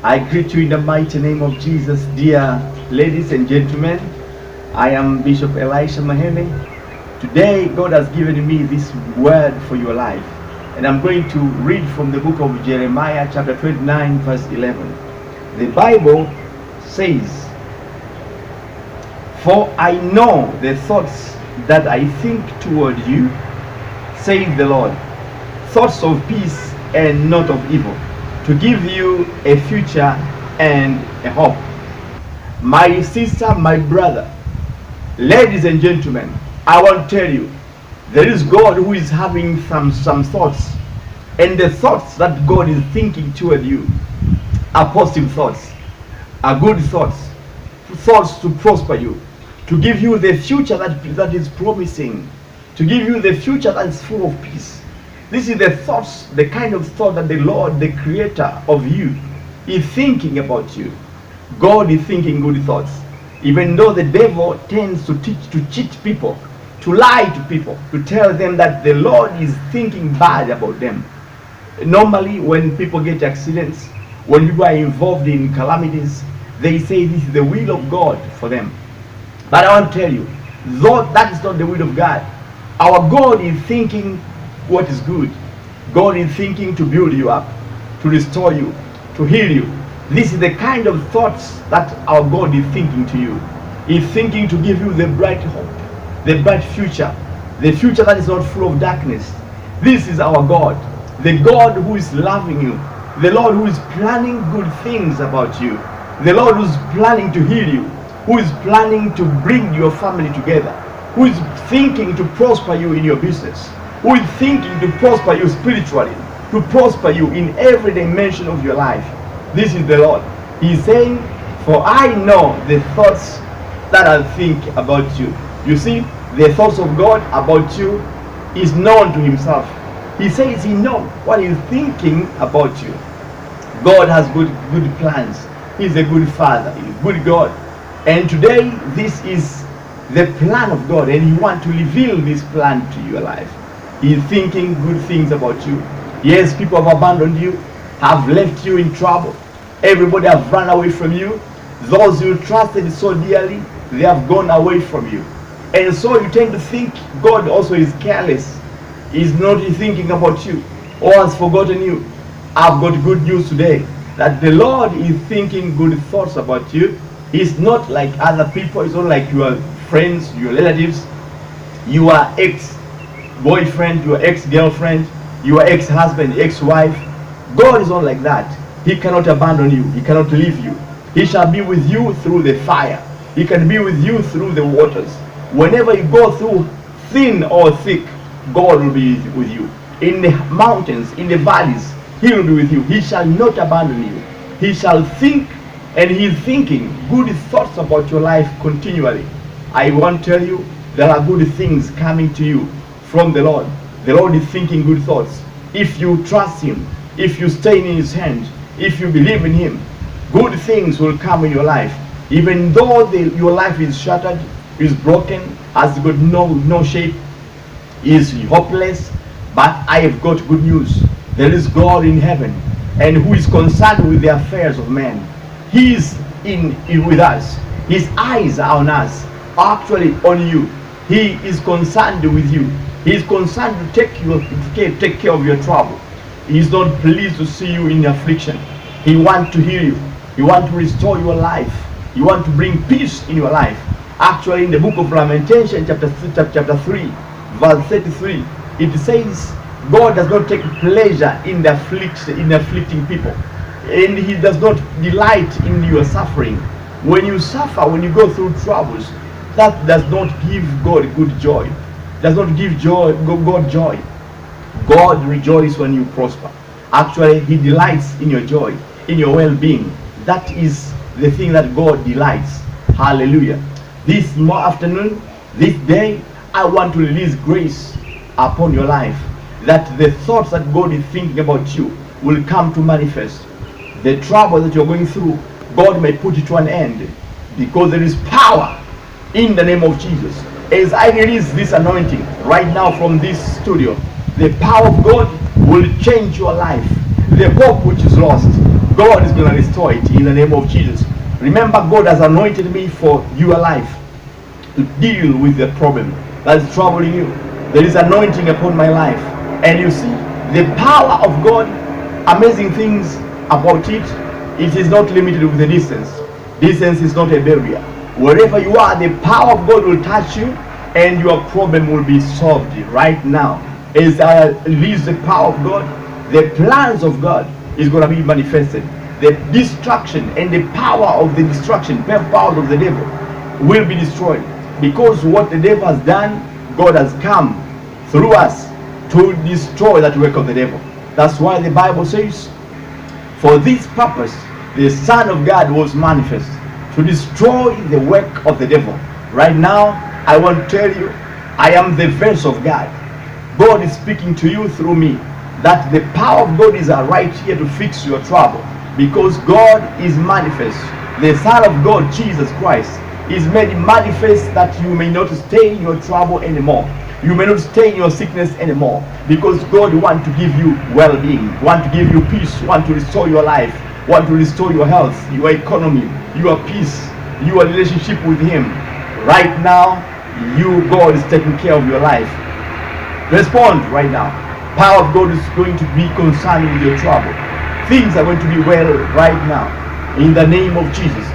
I greet you in the mighty name of Jesus, dear ladies and gentlemen. I am Bishop Elisha Maheme. Today, God has given me this word for your life. And I'm going to read from the book of Jeremiah, chapter 29, verse 11. The Bible says, "For I know the thoughts that I think toward you, says the Lord, thoughts of peace and not of evil, to give you a future and a hope." My sister, my brother, ladies and gentlemen, I want to tell you, there is God who is having some thoughts, and the thoughts that God is thinking toward you are positive thoughts, are good thoughts, thoughts to prosper you, to give you the future that is promising, to give you the future that is full of peace. This is the thoughts, the kind of thought that the Lord, the creator of you, is thinking about you. God is thinking good thoughts. Even though the devil tends to cheat people, to lie to people, to tell them that the Lord is thinking bad about them. Normally, when people get accidents, when people are involved in calamities, they say this is the will of God for them. But I want to tell you, though that is not the will of God, our God is thinking what is good. God is thinking to build you up, to restore you, to heal you. This is the kind of thoughts that our God is thinking to you. He's thinking to give you the bright hope, the bright future, the future that is not full of darkness. This is our God, the God who is loving you, the Lord who is planning good things about you, the Lord who is planning to heal you, who is planning to bring your family together, who is thinking to prosper you in your business, who is thinking to prosper you spiritually, to prosper you in every dimension of your life. This is the Lord. He is saying, "For I know the thoughts that I think about you." You see, the thoughts of God about you is known to himself. He says he knows what he's thinking about you. God has good plans. He's a good Father. He's a good God. And today, this is the plan of God, and he wants to reveal this plan to your life. He's thinking good things about you. Yes, people have abandoned you, have left you in trouble. Everybody have run away from you. Those you trusted so dearly, they have gone away from you. And so you tend to think God also is careless. He's not thinking about you or has forgotten you. I've got good news today, that the Lord is thinking good thoughts about you. He's not like other people. He's not like your friends, your relatives, your ex-boyfriend, your ex-girlfriend, your ex-husband, ex-wife. God is not like that. He cannot abandon you. He cannot leave you. He shall be with you through the fire. He can be with you through the waters. Whenever you go through thin or thick, God will be with you. In the mountains, in the valleys, he will be with you. He shall not abandon you. He shall think, and he is thinking good thoughts about your life continually. I want to tell you, there are good things coming to you from the Lord. The Lord is thinking good thoughts. If you trust him, if you stay in his hand, if you believe in him, good things will come in your life. Even though your life is shattered, is broken, has got no shape, is hopeless, but I have got good news. There is God in heaven, and who is concerned with the affairs of men. He is in with us. His eyes are on us, actually on you. He is concerned with you. He is concerned to take care of your trouble. He is not pleased to see you in affliction. He wants to heal you. He wants to restore your life. He wants to bring peace in your life. Actually, in the book of Lamentation, chapter 3, verse 33, it says, God does not take pleasure in afflicting people. And he does not delight in your suffering. When you suffer, when you go through troubles, that does not give God good joy. Does not give God joy. God rejoices when you prosper. Actually, he delights in your joy, in your well-being. That is the thing that God delights. Hallelujah. This afternoon, this day, I want to release grace upon your life, that the thoughts that God is thinking about you will come to manifest. The trouble that you're going through, God may put it to an end, because there is power in the name of Jesus. As I release this anointing right now from this studio, the power of God will change your life. The hope which is lost, God is going to restore it in the name of Jesus. Remember, God has anointed me for your life to deal with the problem that is troubling you. There is anointing upon my life. And you see, the power of God, amazing things about it, it is not limited with the distance. Distance is not a barrier. Wherever you are, the power of God will touch you and your problem will be solved right now. As I release the power of God, the plans of God is going to be manifested. The destruction and the power of the destruction, the power of the devil will be destroyed. Because what the devil has done, God has come through us to destroy that work of the devil. That's why the Bible says, for this purpose, the Son of God was manifest, to destroy the work of the devil. Right now, I want to tell you, I am the voice of God. God is speaking to you through me, that the power of God is right here to fix your trouble. Because God is manifest. The Son of God, Jesus Christ, is made manifest that you may not stay in your trouble anymore. You may not stay in your sickness anymore. Because God wants to give you well-being, want to give you peace, want to restore your life, want to restore your health, your economy, your peace, your relationship with Him. Right now, God is taking care of your life. Respond right now. Power of God is going to be concerned with your trouble. Things are going to be well right now, in the name of Jesus.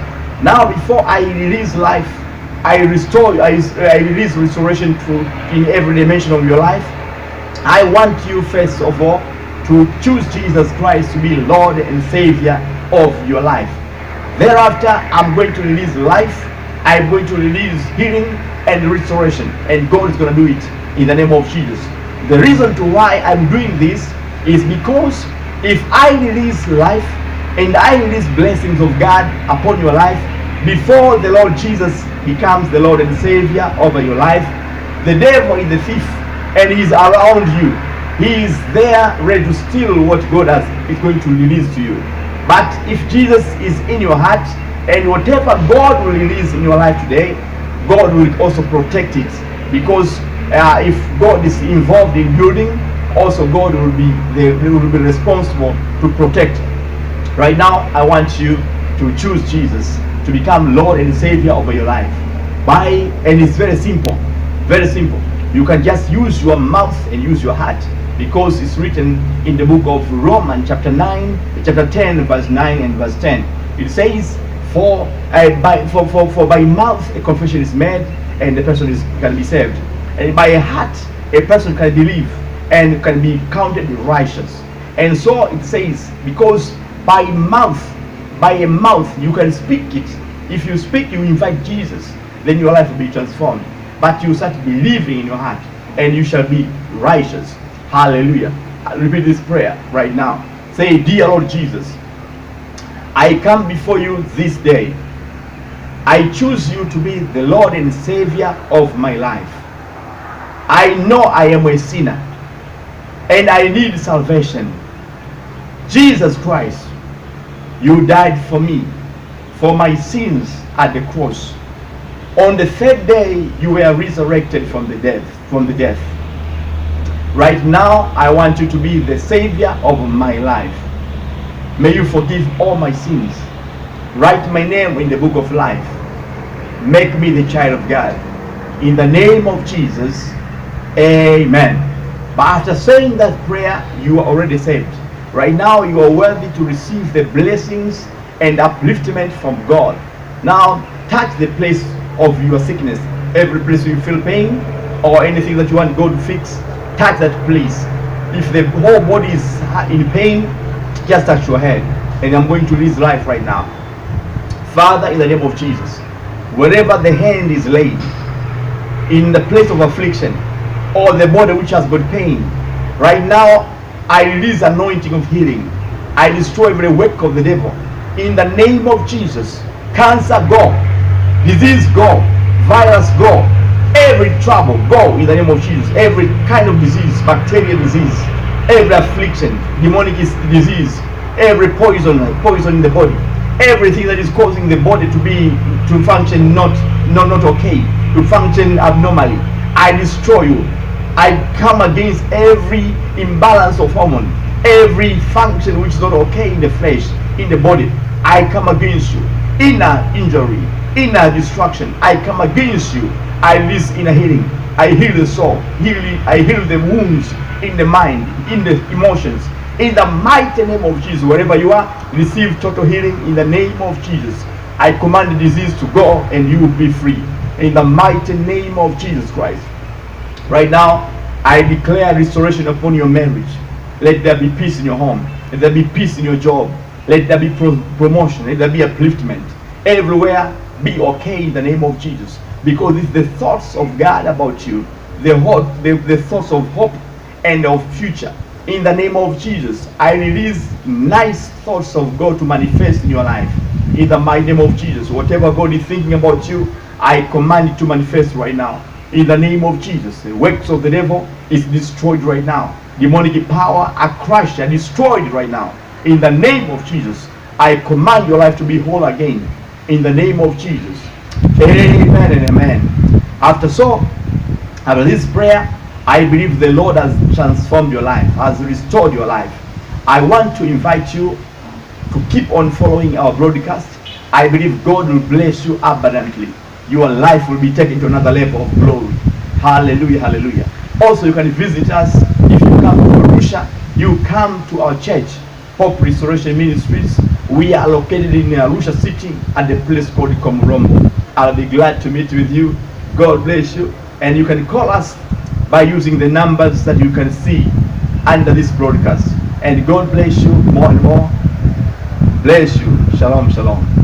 Now, before I release life, I release restoration in every dimension of your life. I want you, first of all, to choose Jesus Christ to be Lord and Savior of your life. Thereafter, I'm going to release life. I'm going to release healing and restoration, and God is going to do it in the name of Jesus. The reason to why I'm doing this is because if I release life and I release blessings of God upon your life, before the Lord Jesus becomes the Lord and Savior over your life, the devil is the thief and he's around you. He is there ready to steal what God is going to release to you. But if Jesus is in your heart, and whatever God will release in your life today, God will also protect it. Because if God is involved in building, also God will be responsible to protect. Right now, I want you to choose Jesus to become Lord and Savior over your life. And it's very simple, very simple. You can just use your mouth and use your heart, because it's written in the book of Romans chapter 10 verse 9 and verse 10. It says, for by mouth a confession is made and the person can be saved, and by a heart a person can believe and can be counted righteous. And so it says, because by a mouth you can speak it. If you speak, you invite Jesus, then your life will be transformed. But you start believing in your heart and you shall be righteous. Hallelujah. I'll repeat this prayer right now. Say, dear Lord Jesus, I come before you this day. I choose you to be the Lord and Savior of my life. I know I am a sinner and I need salvation. Jesus Christ, you died for me, for my sins at the cross. On the third day, you were resurrected from the death. Right now, I want you to be the Savior of my life. May you forgive all my sins. Write my name in the book of life. Make me the child of God. In the name of Jesus, amen. But after saying that prayer, you are already saved. Right now, you are worthy to receive the blessings and upliftment from God. Now, touch the place of your sickness. Every place you feel pain or anything that you want God to fix, touch that place. If the whole body is in pain, just touch your head. And I'm going to release life right now. Father, in the name of Jesus, wherever the hand is laid, in the place of affliction, or the body which has got pain, right now, I release anointing of healing. I destroy every work of the devil. In the name of Jesus, cancer go, disease go, virus go, every trouble go in the name of Jesus. Every kind of disease, bacterial disease, every affliction, demonic disease, every poison in the body, everything that is causing the body to function not okay, to function abnormally, I destroy you. I come against every imbalance of hormone, Every function which is not okay in the flesh, in the body, I come against you. Inner injury, inner destruction, I come against you. I release inner healing. I heal the soul. I heal the wounds in the mind, in the emotions. In the mighty name of Jesus, wherever you are, receive total healing in the name of Jesus. I command the disease to go and you will be free. In the mighty name of Jesus Christ. Right now, I declare restoration upon your marriage. Let there be peace in your home. Let there be peace in your job. Let there be promotion. Let there be upliftment. Everywhere be okay in the name of Jesus. Because it's the thoughts of God about you. The thoughts of hope and of future. In the name of Jesus, I release nice thoughts of God to manifest in your life. In the mighty name of Jesus. Whatever God is thinking about you, I command it to manifest right now. In the name of Jesus. The works of the devil is destroyed right now. Demonic power are crushed and destroyed right now. In the name of Jesus, I command your life to be whole again. In the name of Jesus. Amen and amen. After this prayer, I believe the Lord has transformed your life, has restored your life. I want to invite you to keep on following our broadcast. I believe God will bless you abundantly. Your life will be taken to another level of glory. Hallelujah, hallelujah. Also, you can visit us. If you come to Arusha, you come to our church, Hope Restoration Ministries. We are located in Arusha City at the place called Komurombo. I'll be glad to meet with you. God bless you. And you can call us by using the numbers that you can see under this broadcast. And God bless you more and more. Bless you. Shalom, shalom.